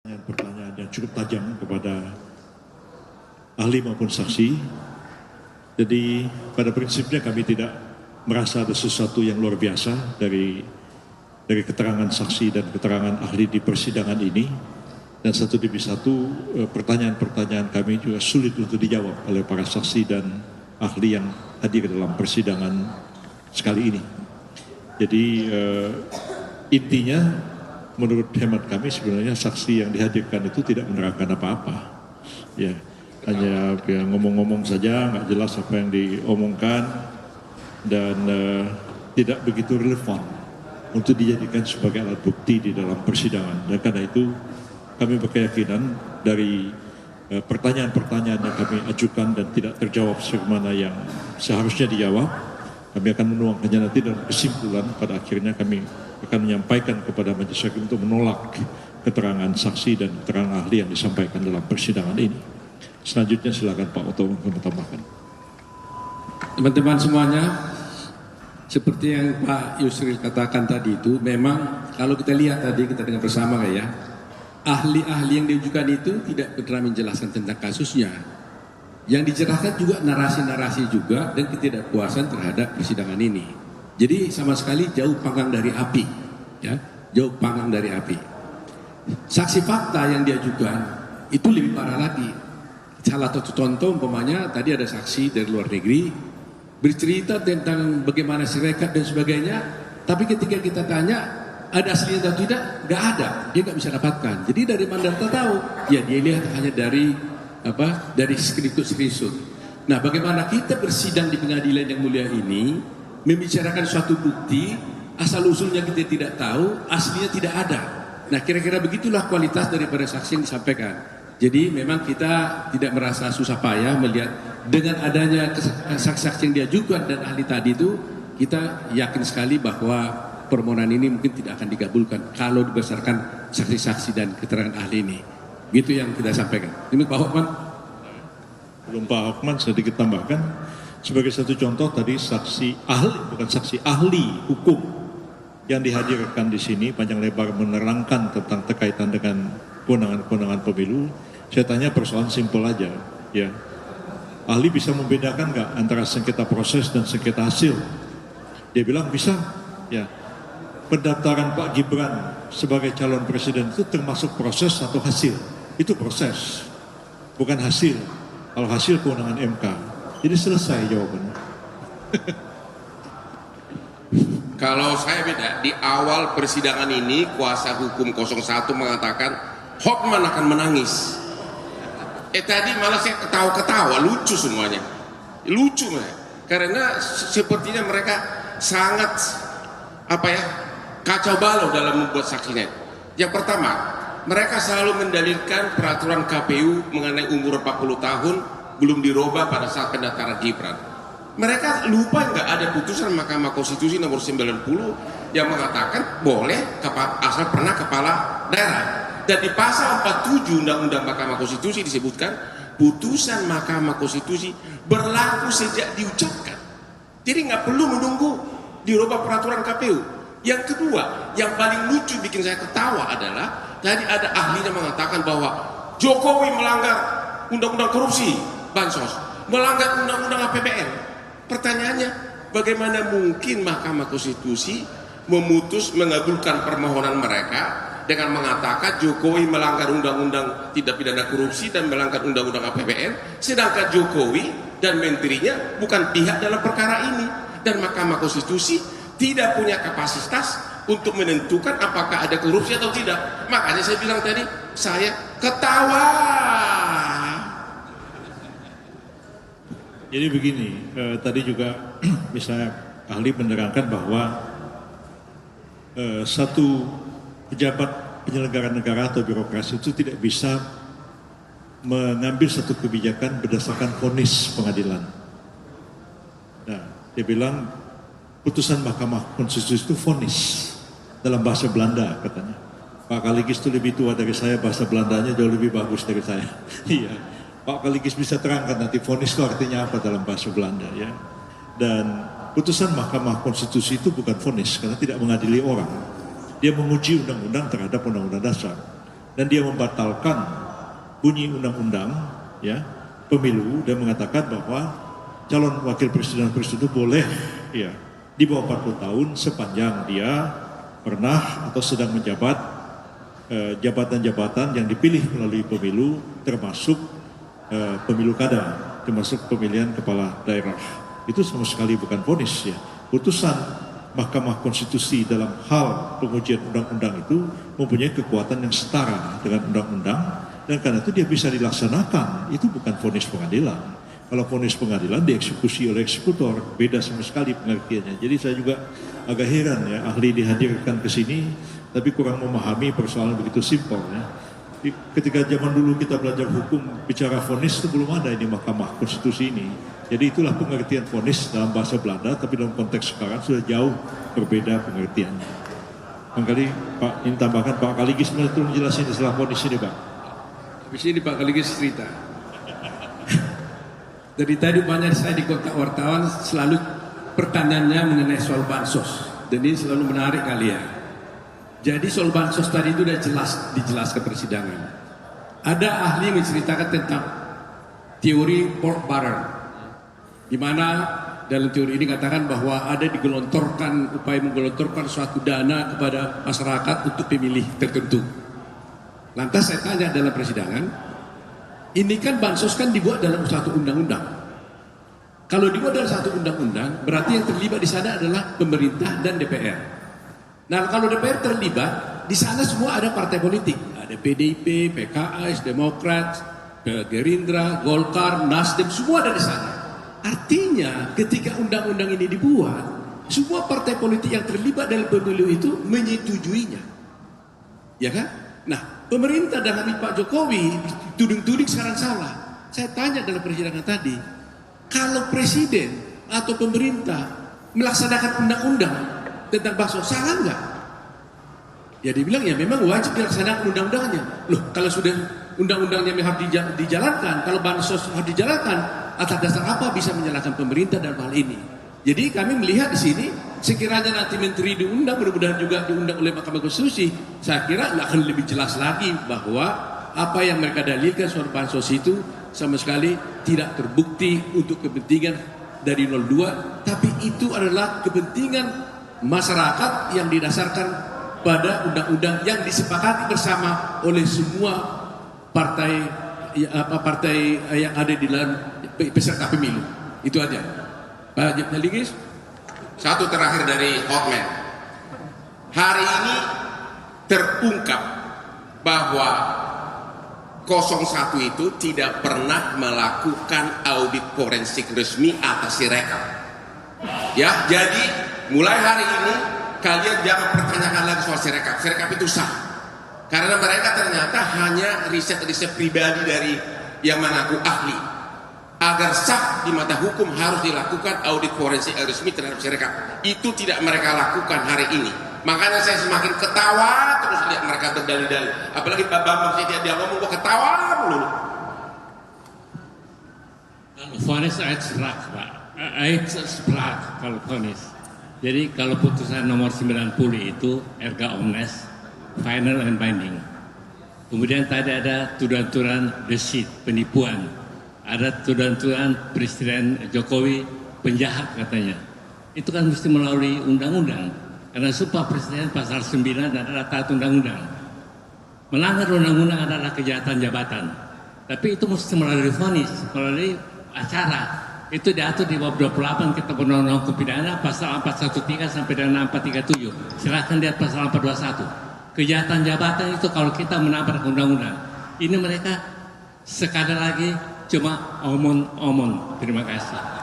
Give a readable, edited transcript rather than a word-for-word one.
Pertanyaan yang cukup tajam kepada ahli maupun saksi. Jadi pada prinsipnya kami tidak merasa ada sesuatu yang luar biasa dari keterangan saksi dan keterangan ahli di persidangan ini. Dan satu demi satu pertanyaan-pertanyaan kami juga sulit untuk dijawab oleh para saksi dan ahli yang hadir dalam persidangan sekali ini. Jadi intinya menurut hemat kami sebenarnya saksi yang dihadirkan itu tidak menerangkan apa-apa. Ya, hanya ngomong-ngomong saja, nggak jelas apa yang diomongkan dan tidak begitu relevan untuk dijadikan sebagai alat bukti di dalam persidangan. Dan karena itu kami berkeyakinan dari pertanyaan-pertanyaan yang kami ajukan dan tidak terjawab sebagaimana yang seharusnya dijawab, kami akan menuangkannya nanti dalam kesimpulan. Pada akhirnya kami akan menyampaikan kepada majelis hakim untuk menolak keterangan saksi dan keterangan ahli yang disampaikan dalam persidangan ini. Selanjutnya silakan Pak Oto menambahkan. Teman-teman semuanya, seperti yang Pak Yusril katakan tadi itu, memang kalau kita lihat tadi, kita dengar bersama ya, ahli-ahli yang diajukan itu tidak pernah menjelaskan tentang kasusnya. Yang dijelaskan juga narasi-narasi juga dan ketidakpuasan terhadap persidangan ini. Jadi sama sekali jauh panggang dari api, ya, jauh panggang dari api. Saksi fakta yang diajukan itu lebih parah lagi. Salah satu contoh umpamanya tadi ada saksi dari luar negeri bercerita tentang bagaimana sirekap dan sebagainya, tapi ketika kita tanya ada aslinya atau tidak, nggak ada, dia nggak bisa dapatkan. Jadi dari mana kita tahu? Ya dia lihat hanya dari screenshot. Nah, bagaimana kita bersidang di pengadilan yang mulia ini membicarakan suatu bukti asal usulnya kita tidak tahu, aslinya tidak ada. Nah, kira-kira begitulah kualitas daripada saksi yang disampaikan. Jadi memang kita tidak merasa susah payah melihat dengan adanya saksi-saksi yang diajukan dan ahli tadi itu, kita yakin sekali bahwa permohonan ini mungkin tidak akan dikabulkan kalau berdasarkan saksi-saksi dan keterangan ahli ini. Gitu yang kita sampaikan. Ini Pak Hokman. Belum Pak Hokman, sedikit tambahkan. Sebagai satu contoh tadi saksi ahli, bukan saksi ahli hukum yang dihadirkan di sini panjang lebar menerangkan tentang terkaitan dengan kewenangan-kewenangan pemilu. Saya tanya persoalan simpel aja, ya. Ahli bisa membedakan nggak antara sengketa proses dan sengketa hasil? Dia bilang bisa, ya. Pendaftaran Pak Gibran sebagai calon presiden itu termasuk proses atau hasil? Itu proses, bukan hasil. Kalau hasil kewenangan MK. Jadi selesai jawabannya. Kalau saya beda, di awal persidangan ini kuasa hukum 01 mengatakan Hokman akan menangis. Tadi malah saya ketawa-ketawa, lucu semuanya. Lucu karena sepertinya mereka sangat kacau balau dalam membuat saksinya. Yang pertama, mereka selalu mendalilkan peraturan KPU mengenai umur 40 tahun belum dirubah pada saat pendaftaran Gibran. Mereka lupa nggak ada putusan Mahkamah Konstitusi nomor 90 yang mengatakan boleh asal pernah kepala daerah. Dan di pasal 47 Undang-Undang Mahkamah Konstitusi disebutkan putusan Mahkamah Konstitusi berlaku sejak diucapkan. Jadi nggak perlu menunggu dirubah peraturan KPU. Yang kedua, yang paling lucu bikin saya ketawa adalah tadi ada ahlinya mengatakan bahwa Jokowi melanggar undang-undang korupsi, bansos, melanggar undang-undang APBN. Pertanyaannya, bagaimana mungkin Mahkamah Konstitusi mengabulkan permohonan mereka dengan mengatakan Jokowi melanggar undang-undang tindak pidana korupsi dan melanggar undang-undang APBN, sedangkan Jokowi dan menterinya bukan pihak dalam perkara ini, dan Mahkamah Konstitusi tidak punya kapasitas untuk menentukan apakah ada korupsi atau tidak. Makanya saya bilang tadi, saya ketawa. Jadi begini, tadi juga misalnya ahli menerangkan bahwa satu pejabat penyelenggara negara atau birokrasi itu tidak bisa mengambil satu kebijakan berdasarkan vonis pengadilan. Nah, dia bilang putusan Mahkamah Konstitusi itu vonis dalam bahasa Belanda katanya. Pak Kaligis itu lebih tua dari saya, bahasa Belandanya jauh lebih bagus dari saya. Iya, Pak Kaligis bisa terangkan nanti vonis itu artinya apa dalam bahasa Belanda ya. Dan putusan Mahkamah Konstitusi itu bukan vonis karena tidak mengadili orang. Dia menguji undang-undang terhadap undang-undang dasar. dan dia membatalkan bunyi undang-undang ya pemilu dan mengatakan bahwa calon wakil presiden itu boleh ya di bawah 40 tahun sepanjang dia pernah atau sedang menjabat jabatan-jabatan yang dipilih melalui pemilu, termasuk pemilu kada, termasuk pemilihan kepala daerah. Itu sama sekali bukan vonis ya. Putusan Mahkamah Konstitusi dalam hal pengujian undang-undang itu mempunyai kekuatan yang setara dengan undang-undang, dan karena itu dia bisa dilaksanakan. Itu bukan vonis pengadilan. Kalau vonis pengadilan dieksekusi oleh eksekutor, beda sama sekali pengertiannya. Jadi saya juga agak heran ya, ahli dihadirkan ke sini tapi kurang memahami persoalan begitu simpel ya. Ketika zaman dulu kita belajar hukum, bicara vonis itu belum ada ini Mahkamah Konstitusi ini. Jadi itulah pengertian vonis dalam bahasa Belanda, tapi dalam konteks sekarang sudah jauh berbeda pengertiannya. Barangkali Pak, ini tambahkan Pak Kaligis itu menjelaskan istilah vonis ini Pak. Habis ini Pak Kaligis cerita. Dari tadi banyak saya di Kotak Wartawan selalu pertanyaannya mengenai soal bansos. Dan ini selalu menarik kalian. Jadi soal bansos tadi itu sudah dijelaskan persidangan. Ada ahli yang menceritakan tentang teori pork barrel, di mana dalam teori ini katakan bahwa ada digelontorkan upaya menggelontorkan suatu dana kepada masyarakat untuk pemilih tertentu. Lantas saya tanya dalam persidangan, ini kan bansos kan dibuat dalam satu undang-undang. Kalau dibuat dalam satu undang-undang, berarti yang terlibat di sana adalah pemerintah dan DPR. Nah, kalau DPR terlibat, di sana semua ada partai politik. Ada PDIP, PKS, Demokrat, Gerindra, Golkar, Nasdem, semua ada di sana. Artinya, ketika undang-undang ini dibuat, semua partai politik yang terlibat dalam pemilu itu menyetujuinya. Ya kan? Nah, pemerintah dalam Pak Jokowi tuding-tuding sekarang salah. Saya tanya dalam persidangan tadi, kalau presiden atau pemerintah melaksanakan undang-undang tentang bansos, salah enggak? Ya dibilang ya memang wajib dilaksanakan undang-undangnya. Loh, kalau sudah undang-undangnya harus dijalankan, kalau bansos harus dijalankan, atas dasar apa bisa menyalahkan pemerintah dalam hal ini? Jadi kami melihat di sini, sekiranya nanti menteri diundang, mudah-mudahan juga diundang oleh Mahkamah Konstitusi, saya kira akan lebih jelas lagi bahwa apa yang mereka dalilkan soal bansos itu sama sekali tidak terbukti untuk kepentingan dari 02, tapi itu adalah kepentingan masyarakat yang didasarkan pada undang-undang yang disepakati bersama oleh semua partai yang ada di dalam peserta pemilu. Itu aja. Pak Jaligis. Satu terakhir dari Hotman. Hari ini terungkap bahwa 01 itu tidak pernah melakukan audit forensik resmi atas Sirekap. Ya, jadi mulai hari ini kalian jangan pertanyakan lagi soal Sirekap. Sirekap itu sah. Karena mereka ternyata hanya riset-riset pribadi dari yang mengaku ahli. Agar sah di mata hukum harus dilakukan audit forensik resmi terhadap Sirekap. Itu tidak mereka lakukan hari ini. Makanya saya semakin ketawa terus lihat mereka berdalih-dalih. Apalagi Pak Bambang setiap dia ngomong gua ketawa mulu. Vonis extract Pak, extract kalau vonis. Jadi kalau putusan nomor 90 itu erga omnes, final and binding. Kemudian tadi ada tuduhan-tuduhan deceit, penipuan. Ada tuduhan-tuduhan Presiden Jokowi penjahat katanya. Itu kan mesti melalui undang-undang. Karena Sumpah Presiden pasal 9 adalah taat undang-undang. Melanggar undang-undang adalah kejahatan jabatan. Tapi itu mesti melalui vonis, melalui acara. Itu diatur di bab 28 Kitab Undang-Undang Hukum Pidana pasal 413 sampai dengan 437. Silakan lihat pasal 421. Kejahatan jabatan itu kalau kita menabrak undang-undang. Ini mereka sekadar lagi cuma omong-omong. Terima kasih.